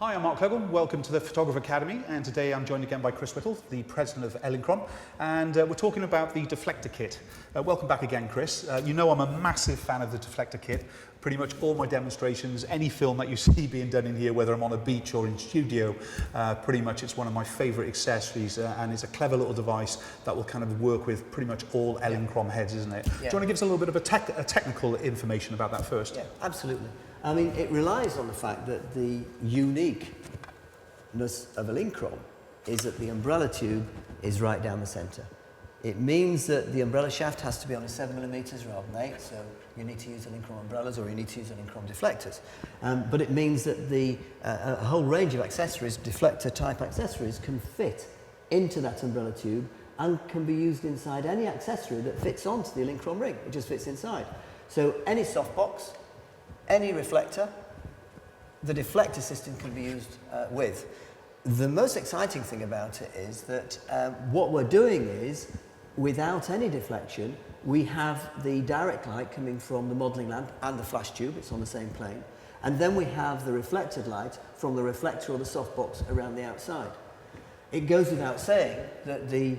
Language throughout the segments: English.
Hi, I'm Mark Clegg. Welcome to the Photographer Academy, and today I'm joined again by Chris Whittle, the president of Elinchrom, and we're talking about the Deflector Kit. Welcome back again, Chris. You know I'm a massive fan of the Deflector Kit. Pretty much all my demonstrations, any film that you see being done in here, whether I'm on a beach or in studio, pretty much it's one of my favourite accessories, and it's a clever little device that will kind of work with pretty much all Elinchrom heads, isn't it? Yeah. Do you want to give us a little bit of a technical information about that first? Yeah, absolutely. I mean, it relies on the fact that the uniqueness of Elinchrom is that the umbrella tube is right down the centre. It means that the umbrella shaft has to be only 7mm rather than 8, so you need to use Elinchrom umbrellas or you need to use Elinchrom deflectors. But it means that a whole range of accessories, deflector type accessories, can fit into that umbrella tube and can be used inside any accessory that fits onto the Elinchrom ring. It just fits inside. So any softbox, any reflector, the deflector system can be used with. The most exciting thing about it is that what we're doing is, without any deflection, we have the direct light coming from the modelling lamp and the flash tube, it's on the same plane, and then we have the reflected light from the reflector or the softbox around the outside. It goes without saying that the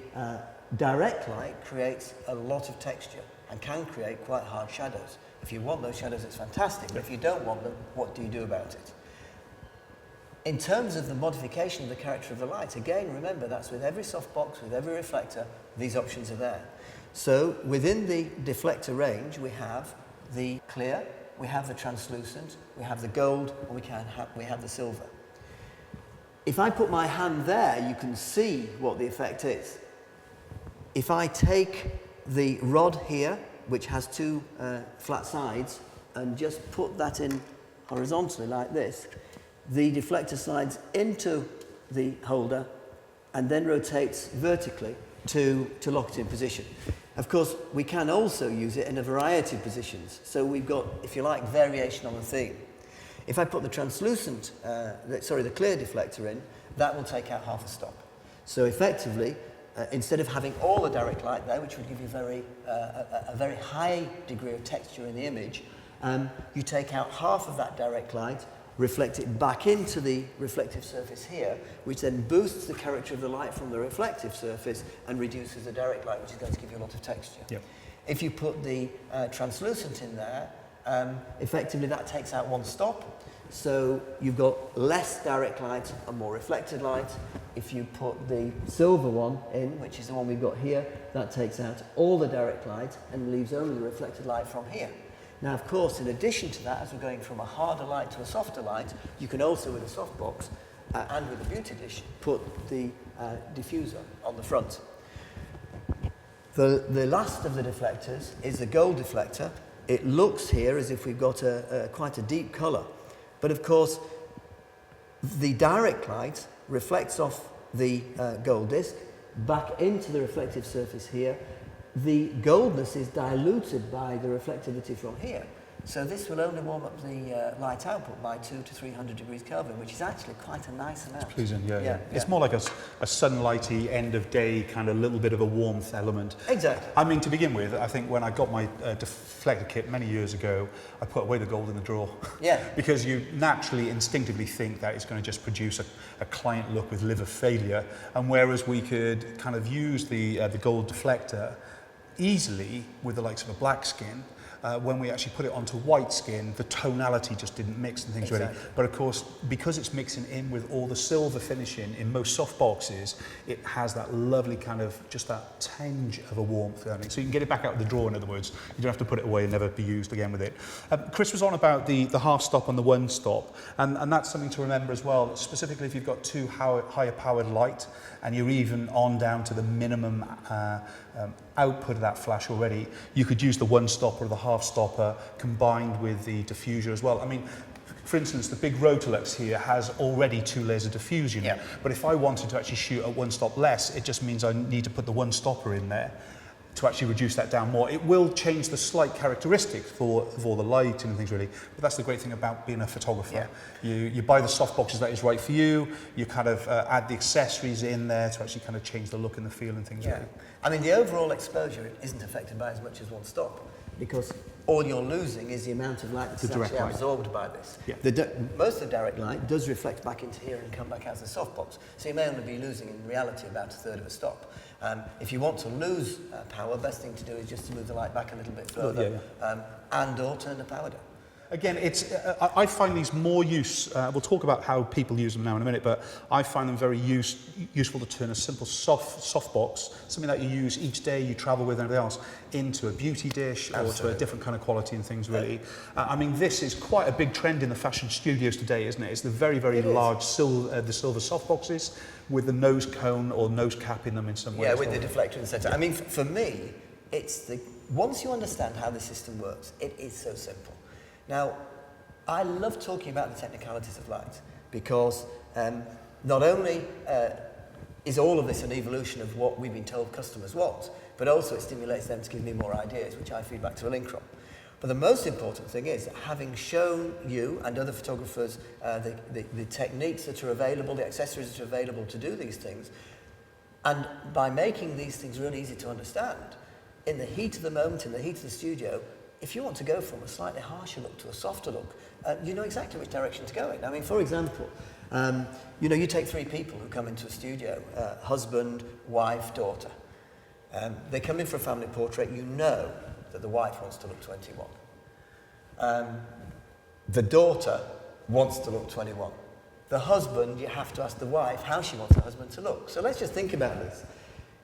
direct light creates a lot of texture and can create quite hard shadows. If you want those shadows, it's fantastic, but if you don't want them, what do you do about it? In terms of the modification of the character of the light, again, remember that's with every softbox, with every reflector, these options are there. So within the deflector range, we have the clear, we have the translucent, we have the gold, and we have the silver. If I put my hand there, you can see what the effect is. If I take the rod here, which has two flat sides, and just put that in horizontally like this, the deflector slides into the holder and then rotates vertically to lock it in position. Of course, we can also use it in a variety of positions. So we've got, if you like, variation on the theme. If I put the translucent, the clear deflector in, that will take out half a stop. So effectively, instead of having all the direct light there, which would give you a very high degree of texture in the image, you take out half of that direct light, reflect it back into the reflective surface here, which then boosts the character of the light from the reflective surface and reduces the direct light, which is going to give you a lot of texture. Yep. If you put the translucent in there, effectively that takes out one stop, so you've got less direct light and more reflected light. If you put the silver one in, which is the one we've got here, that takes out all the direct light and leaves only the reflected light from here. Now, of course, in addition to that, as we're going from a harder light to a softer light, you can also, with a softbox and with a beauty dish, put the diffuser on the front. The last of the deflectors is the gold deflector. It looks here as if we've got quite a deep colour. But of course, the direct light reflects off the gold disc back into the reflective surface here. The goldness is diluted by the reflectivity from here. So this will only warm up the light output by 200 to 300 degrees Kelvin, which is actually quite a nice amount. It's pleasing, yeah. It's more like a sunlighty, end of day, kind of little bit of a warmth element. Exactly. I mean, to begin with, I think when I got my deflector kit many years ago, I put away the gold in the drawer. Yeah. Because you naturally, instinctively think that it's going to just produce a client look with liver failure, and whereas we could kind of use the gold deflector easily with the likes of a black skin, when we actually put it onto white skin, the tonality just didn't mix and things really. But of course, because it's mixing in with all the silver finishing in most soft boxes, it has that lovely kind of, just that tinge of a warmth. So you can get it back out of the drawer, in other words. You don't have to put it away and never be used again with it. Chris was on about the half stop and the one stop, and that's something to remember as well, specifically if you've got too higher powered light, and you're even on down to the minimum output of that flash already, you could use the one stopper or the half stopper combined with the diffuser as well. I mean, for instance, the big Rotolux here has already 2 layers of diffusion, but if I wanted to actually shoot at one stop less, it just means I need to put the one stopper in there to actually reduce that down more. It will change the slight characteristics for the light and things really, but that's the great thing about being a photographer. Yeah. You buy the soft boxes that is right for you, you kind of add the accessories in there to actually kind of change the look and the feel and things really. I mean, the overall exposure isn't affected by as much as one stop. because all you're losing is the amount of light that's actually absorbed by this. Yeah. Most of the direct light does reflect back into here and come back out as a softbox, so you may only be losing in reality about a third of a stop. If you want to lose power, best thing to do is just to move the light back a little bit further and or turn the power down. Again, I find these more use, we'll talk about how people use them now in a minute, but I find them very useful to turn a simple soft box, something that you use each day, you travel with and everything else, into a beauty dish or to a different kind of quality and things really. I mean, this is quite a big trend in the fashion studios today, isn't it? It's the very, very large the silver soft boxes with the nose cone or nose cap in them in some way. Yeah, with the deflector in the centre. I mean, for me, it's once you understand how the system works, it is so simple. Now, I love talking about the technicalities of light because not only is all of this an evolution of what we've been told customers want, but also it stimulates them to give me more ideas, which I feed back to Elinchrom. But the most important thing is that having shown you and other photographers the techniques that are available, the accessories that are available to do these things, and by making these things really easy to understand, in the heat of the moment, in the heat of the studio, if you want to go from a slightly harsher look to a softer look, you know exactly which direction to go in. I mean, for example, you know, you take 3 people who come into a studio, husband, wife, daughter. They come in for a family portrait, you know that the wife wants to look 21. The daughter wants to look 21. The husband, you have to ask the wife how she wants the husband to look. So let's just think about this.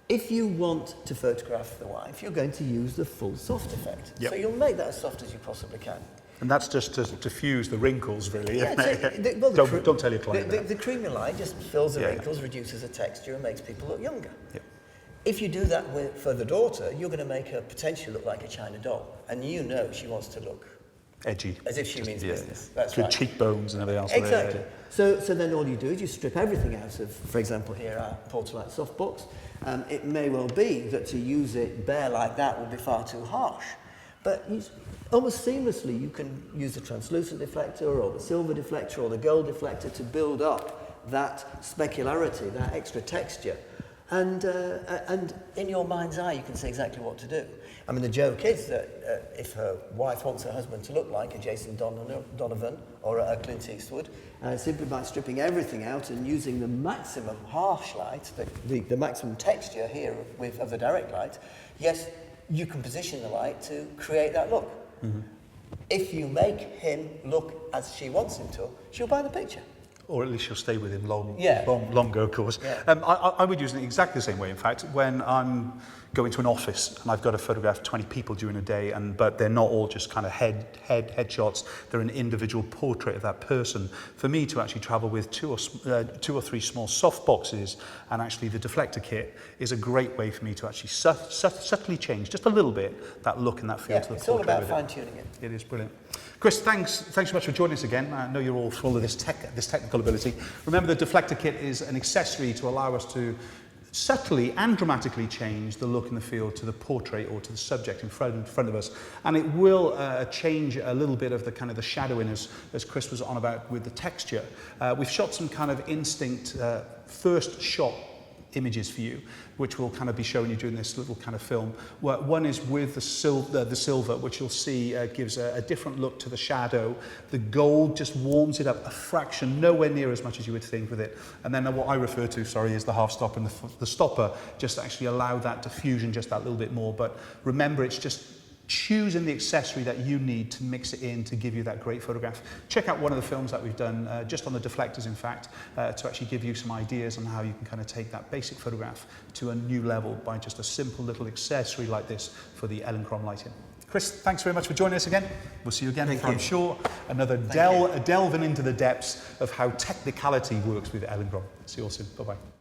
If you want to photograph the wife, you're going to use the full soft effect. Yep. So you'll make that as soft as you possibly can. And that's just to diffuse the wrinkles, really. Yeah, don't tell your client the creamy light just fills the wrinkles, reduces the texture, and makes people look younger. Yep. If you do that for the daughter, you're going to make her potentially look like a China doll. And you know she wants to look edgy. As if she means business. That's right. Cheekbones and everything else. Exactly. So then all you do is you strip everything out of, for example, here our Portolite softbox. It may well be that to use it bare like that would be far too harsh. But almost seamlessly you can use the translucent deflector or the silver deflector or the gold deflector to build up that specularity, that extra texture. And in your mind's eye you can see exactly what to do. I mean, the joke is that if her wife wants her husband to look like a Jason Donovan or a Clint Eastwood, simply by stripping everything out and using the maximum harsh light, the maximum texture here of the direct light, yes, you can position the light to create that look. Mm-hmm. If you make him look as she wants him to, she'll buy the picture. Or at least she'll stay with him longer, of course. Yeah. I would use it exactly the same way. In fact, when I'm going to an office and I've got to photograph 20 people during a day, but they're not all just kind of headshots, they're an individual portrait of that person. For me to actually travel with two or 3 small soft boxes and actually the deflector kit is a great way for me to actually subtly change just a little bit that look and that feel to the portrait. It's all about fine-tuning it. It is brilliant. Chris, thanks so much for joining us again. I know you're all full of this technical ability. Remember, the deflector kit is an accessory to allow us to subtly and dramatically change the look and the feel to the portrait or to the subject in front of us. And it will change a little bit of the kind of the shadowing as Chris was on about with the texture. We've shot some kind of instinct first shot images for you, which we'll kind of be showing you during this little kind of film. One is with the silver, which you'll see gives a different look to the shadow. The gold just warms it up a fraction, nowhere near as much as you would think with it. And then what I refer to, is the half stop and the stopper, just to actually allow that diffusion just that little bit more. But remember, it's just choosing the accessory that you need to mix it in to give you that great photograph. Check out one of the films that we've done, just on the deflectors in fact, to actually give you some ideas on how you can kind of take that basic photograph to a new level by just a simple little accessory like this for the Elinchrom lighting. Chris, thanks very much for joining us again. We'll see you again, I'm sure, another delving into the depths of how technicality works with Elinchrom. See you all soon. Bye-bye.